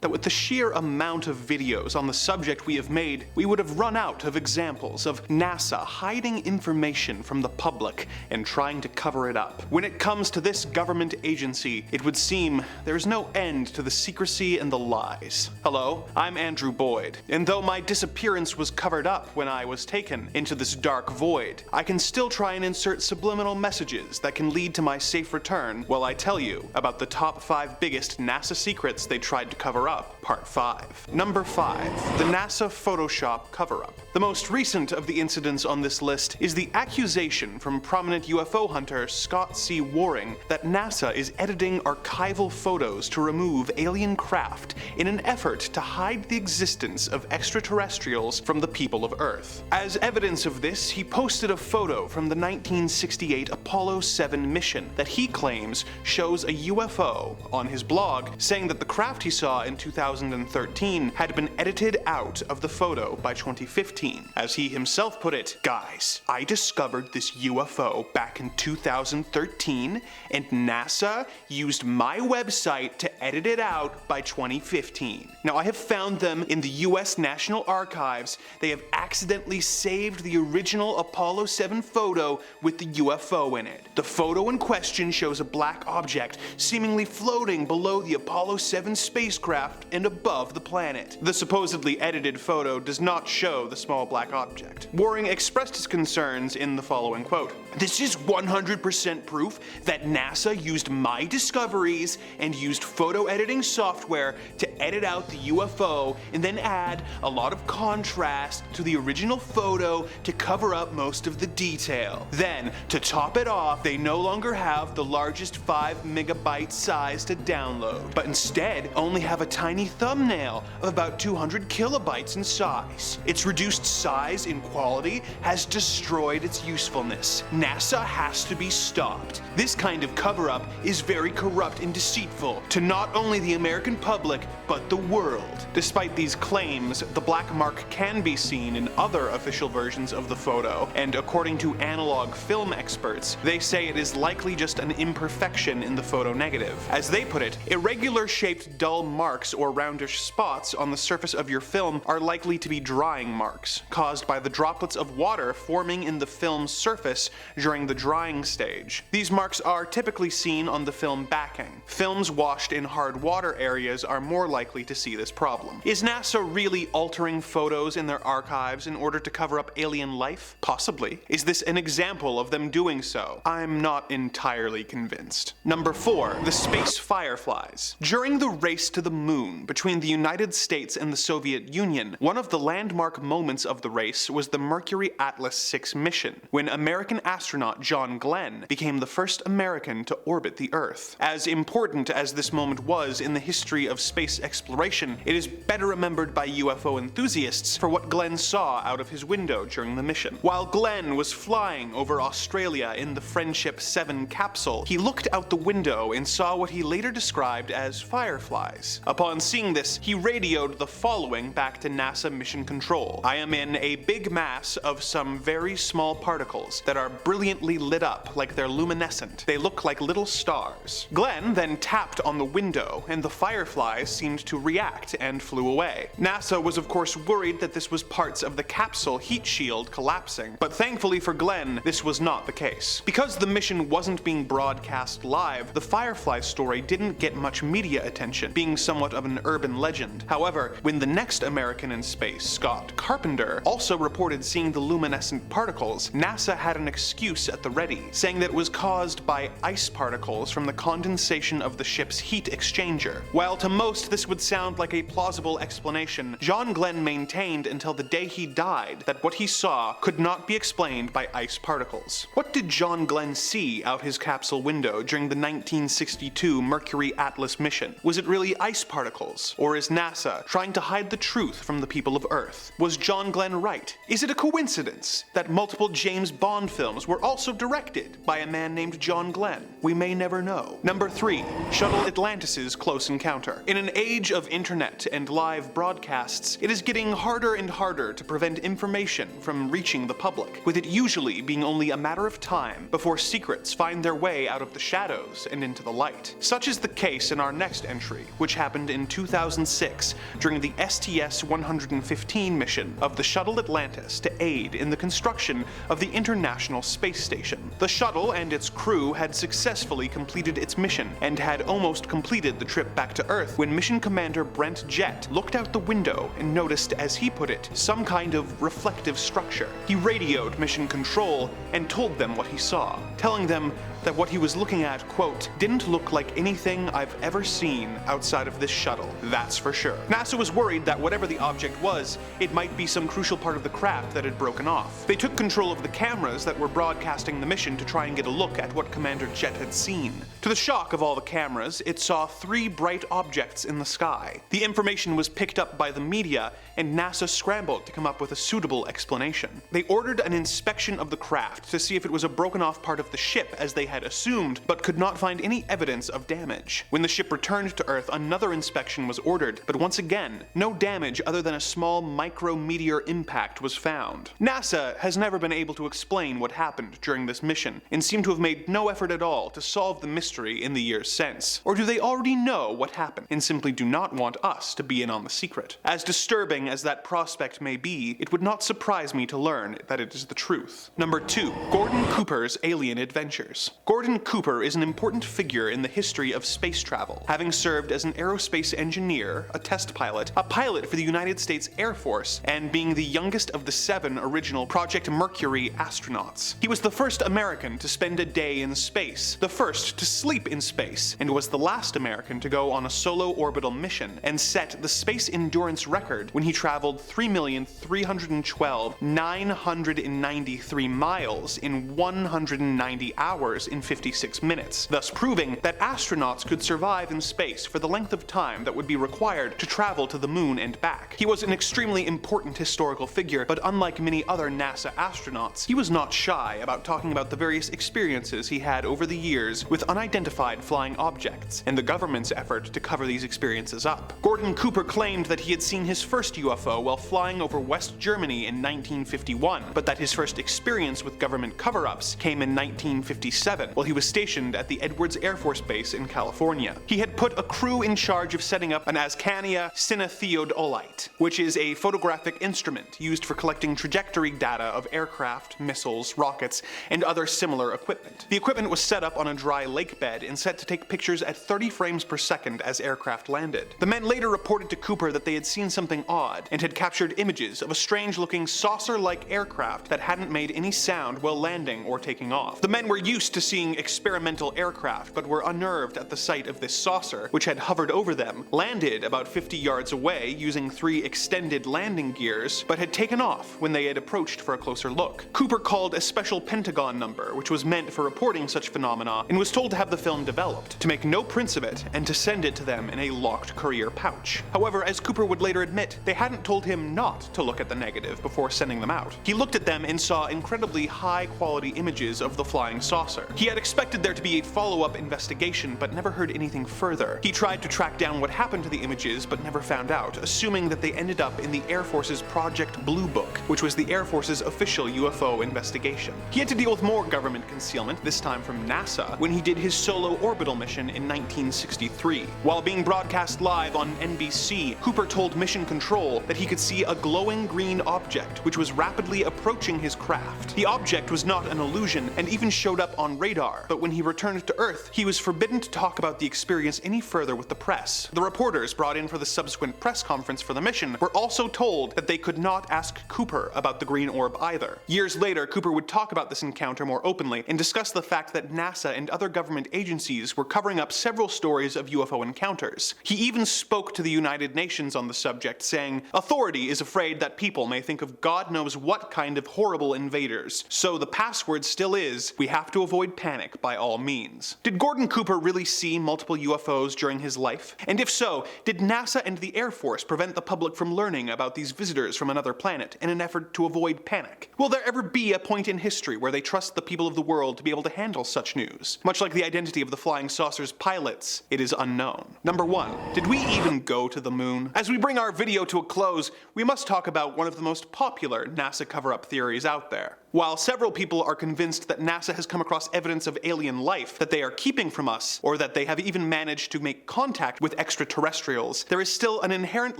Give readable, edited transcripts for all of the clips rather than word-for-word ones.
that with the sheer amount of videos on the subject we have made, we would have run out of examples of NASA hiding information from the public and trying to cover it up. When it comes to this government agency, it would seem there's no end to the secrecy and the lies. Hello, I'm Andrew Boyd, and though my disappearance was covered up when I was taken into this dark void, I can still try and insert subliminal messages that can lead to my safe return while I tell you about the top 5 biggest NASA secrets they tried to cover up, Part 5. Number 5. The NASA Photoshop cover-up. The most recent of the incidents on this list is the accusation from prominent UFO hunter Scott C. Waring that NASA is editing archival photos to remove alien craft in an effort to hide the existence of extraterrestrials from the people of Earth. As evidence of this, he posted a photo from the 1968 Apollo 7 mission that he claims shows a UFO on his blog, saying that the craft he saw in 2013 had been edited out of the photo by 2015. As he himself put it, "Guys, I discovered this UFO back in 2013, and NASA used my website to edit it out by 2015. Now I have found them in the US National Archives. They have accidentally saved the original Apollo 7 photo with the UFO in it. The photo in question shows a black object seemingly floating below the Apollo 7 spacecraft and above the planet. The supposedly edited photo does not show the small black object." Waring expressed his concerns in the following quote, "This is 100% proof that NASA used my discoveries and used photo editing software to edit out the UFO and then add a lot of contrast to the original photo to cover up most of the detail. Then, to top it off, they no longer have the largest 5 megabyte size to download, but instead only have a tiny thumbnail of about 200 kilobytes in size. Its reduced size and quality has destroyed its usefulness. NASA has to be stopped. This kind of cover-up is very corrupt and deceitful to not only the American public, but the world." Despite these claims, the black mark can be seen in other official versions of the photo, and according to analog film experts, they say it is likely just an imperfection in the photo negative. As they put it, irregular-shaped dull marks or roundish spots on the surface of your film are likely to be drying marks, caused by the droplets of water forming in the film's surface during the drying stage. These marks are typically seen on the film backing. Films washed in hard water areas are more likely to see this problem. Is NASA really altering photos in their archives in order to cover up alien life? Possibly. Is this an example of them doing so? I'm not entirely convinced. Number 4. The space fireflies. During the race to the moon between the United States and the Soviet Union, one of the landmark moments of the race was the Mercury Atlas 6 mission, when American astronaut John Glenn became the first American to orbit the Earth. As important as this moment was in the history of space exploration, it is better remembered by UFO enthusiasts for what Glenn saw out of his window during the mission. While Glenn was flying over Australia in the Friendship 7 capsule, he looked out the window and saw what he later described as fireflies. Upon seeing this, he radioed the following back to NASA Mission Control: "I am in a big mass of some very small particles that are brilliantly lit up like they're luminescent. They look like little stars." Glenn then tapped on the window, and the fireflies seemed to react and flew away. NASA was of course worried that this was parts of the capsule heat shield collapsing, but thankfully for Glenn, this was not the case. Because the mission wasn't being broadcast live, the firefly story didn't get much media attention, being somewhat of an urban legend. However, when the next American in space, Scott Carpenter, also reported seeing the luminescent particles, NASA had an excuse at the ready, saying that it was caused by ice particles from the condensation of the ship's heat exchanger. While to most this would sound like a plausible explanation, John Glenn maintained until the day he died that what he saw could not be explained by ice particles. What did John Glenn see out his capsule window during the 1962 Mercury Atlas mission? Was it really ice particles? Or is NASA trying to hide the truth from the people of Earth? Was John Glenn right? Is it a coincidence that multiple James Bond films were also directed by a man named John Glenn? We may never know. Number 3. Shuttle Atlantis' close encounter. In an age of internet and live broadcasts, it is getting harder and harder to prevent information from reaching the public, with it usually being only a matter of time before secrets find their way out of the shadows and into the light. Such is the case in our next entry, which happened in 2006 during the STS-115 mission of the Shuttle Atlantis to aid in the construction of the International Space Station. The shuttle and its crew had successfully completed its mission and had almost completed the trip back to Earth when Mission Commander Brent Jett looked out the window and noticed, as he put it, some kind of reflective structure. He radioed Mission Control and told them what he saw, telling them that what he was looking at, quote, didn't look like anything I've ever seen outside of this shuttle, that's for sure. NASA was worried that whatever the object was, it might be some crucial part of the craft that had broken off. They took control of the cameras that were broadcasting the mission to try and get a look at what Commander Jett had seen. To the shock of all the cameras, it saw 3 bright objects in the sky. The information was picked up by the media, and NASA scrambled to come up with a suitable explanation. They ordered an inspection of the craft to see if it was a broken off part of the ship, as they had assumed, but could not find any evidence of damage. When the ship returned to Earth, another inspection was ordered, but once again, no damage other than a small micrometeor impact was found. NASA has never been able to explain what happened during this mission, and seem to have made no effort at all to solve the mystery in the years since. Or do they already know what happened, and simply do not want us to be in on the secret? As disturbing as that prospect may be, it would not surprise me to learn that it is the truth. Number 2. Gordon Cooper's alien adventures. Gordon Cooper is an important figure in the history of space travel, having served as an aerospace engineer, a test pilot, a pilot for the United States Air Force, and being the youngest of the 7 original Project Mercury astronauts. He was the first American to spend a day in space, the first to sleep in space, and was the last American to go on a solo orbital mission, and set the space endurance record when he traveled 3,312,993 miles in 190 hours in 56 minutes, thus proving that astronauts could survive in space for the length of time that would be required to travel to the moon and back. He was an extremely important historical figure, but unlike many other NASA astronauts, he was not shy about talking about the various experiences he had over the years with unidentified flying objects, and the government's effort to cover these experiences up. Gordon Cooper claimed that he had seen his first UFO while flying over West Germany in 1951, but that his first experience with government cover-ups came in 1957, while he was stationed at the Edwards Air Force Base in California. He had put a crew in charge of setting up an Ascania cinetheodolite, which is a photographic instrument used for collecting trajectory data of aircraft, missiles, rockets, and other similar equipment. The equipment was set up on a dry lake bed and set to take pictures at 30 frames per second as aircraft landed. The men later reported to Cooper that they had seen something odd, and had captured images of a strange-looking saucer-like aircraft that hadn't made any sound while landing or taking off. The men were used to seeing experimental aircraft, but were unnerved at the sight of this saucer, which had hovered over them, landed about 50 yards away using 3 extended landing gears, but had taken off when they had approached for a closer look. Cooper called a special Pentagon number, which was meant for reporting such phenomena, and was told to have the film developed, to make no prints of it, and to send it to them in a locked courier pouch. However, as Cooper would later admit, they hadn't told him not to look at the negative before sending them out. He looked at them and saw incredibly high-quality images of the flying saucer. He had expected there to be a follow-up investigation, but never heard anything further. He tried to track down what happened to the images, but never found out, assuming that they ended up in the Air Force's Project Blue Book, which was the Air Force's official UFO investigation. He had to deal with more government concealment, this time from NASA, when he did his solo orbital mission in 1963. While being broadcast live on NBC, Cooper told Mission Control that he could see a glowing green object which was rapidly approaching his craft. The object was not an illusion and even showed up on radar, but when he returned to Earth, he was forbidden to talk about the experience any further with the press. The reporters brought in for the subsequent press conference for the mission were also told that they could not ask Cooper about the green orb either. Years later, Cooper would talk about this encounter more openly and discuss the fact that NASA and other government agencies were covering up several stories of UFO encounters. He even spoke to the United Nations on the subject, saying, "Authority is afraid that people may think of God knows what kind of horrible invaders. So the password still is, we have to avoid panic by all means." Did Gordon Cooper really see multiple UFOs during his life? And if so, did NASA and the Air Force prevent the public from learning about these visitors from another planet in an effort to avoid panic? Will there ever be a point in history where they trust the people of the world to be able to handle such news? Much like the identity of the flying saucer's pilots, it is unknown. Number 1. Did we even go to the moon? As we bring our video to a close, we must talk about one of the most popular NASA cover-up theories out there. While several people are convinced that NASA has come across evidence of alien life that they are keeping from us, or that they have even managed to make contact with extraterrestrials, there is still an inherent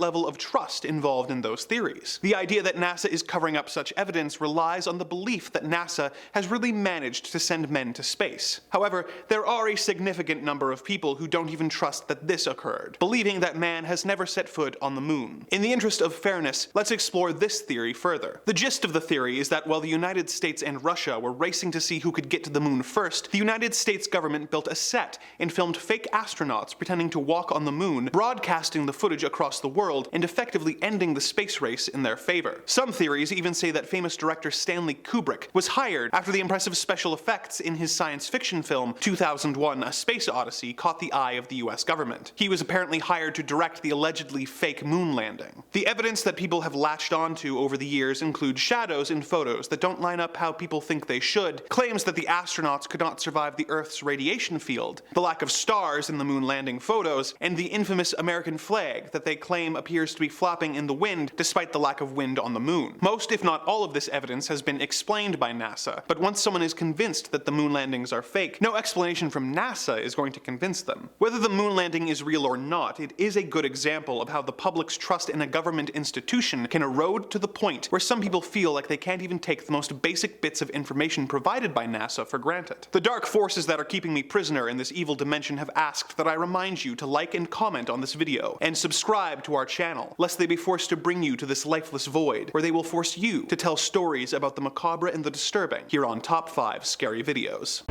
level of trust involved in those theories. The idea that NASA is covering up such evidence relies on the belief that NASA has really managed to send men to space. However, there are a significant number of people who don't even trust that this occurred, believing that man has never set foot on the moon. In the interest of fairness, let's explore this theory further. The gist of the theory is that while the United States and Russia were racing to see who could get to the moon first, the United States government built a set and filmed fake astronauts pretending to walk on the moon, broadcasting the footage across the world and effectively ending the space race in their favor. Some theories even say that famous director Stanley Kubrick was hired after the impressive special effects in his science fiction film 2001: A Space Odyssey caught the eye of the US government. He was apparently hired to direct the allegedly fake moon landing. The evidence that people have latched onto over the years include shadows in photos that don't line up how people think they should, claims that the astronauts could not survive the Earth's radiation field, the lack of stars in the moon landing photos, and the infamous American flag that they claim appears to be flapping in the wind despite the lack of wind on the moon. Most, if not all, of this evidence has been explained by NASA, but once someone is convinced that the moon landings are fake, no explanation from NASA is going to convince them. Whether the moon landing is real or not, it is a good example of how the public's trust in a government institution can erode to the point where some people feel like they can't even take the most basic bits of information provided by NASA for granted. The dark forces that are keeping me prisoner in this evil dimension have asked that I remind you to like and comment on this video, and subscribe to our channel, lest they be forced to bring you to this lifeless void, where they will force you to tell stories about the macabre and the disturbing here on Top 5 Scary Videos.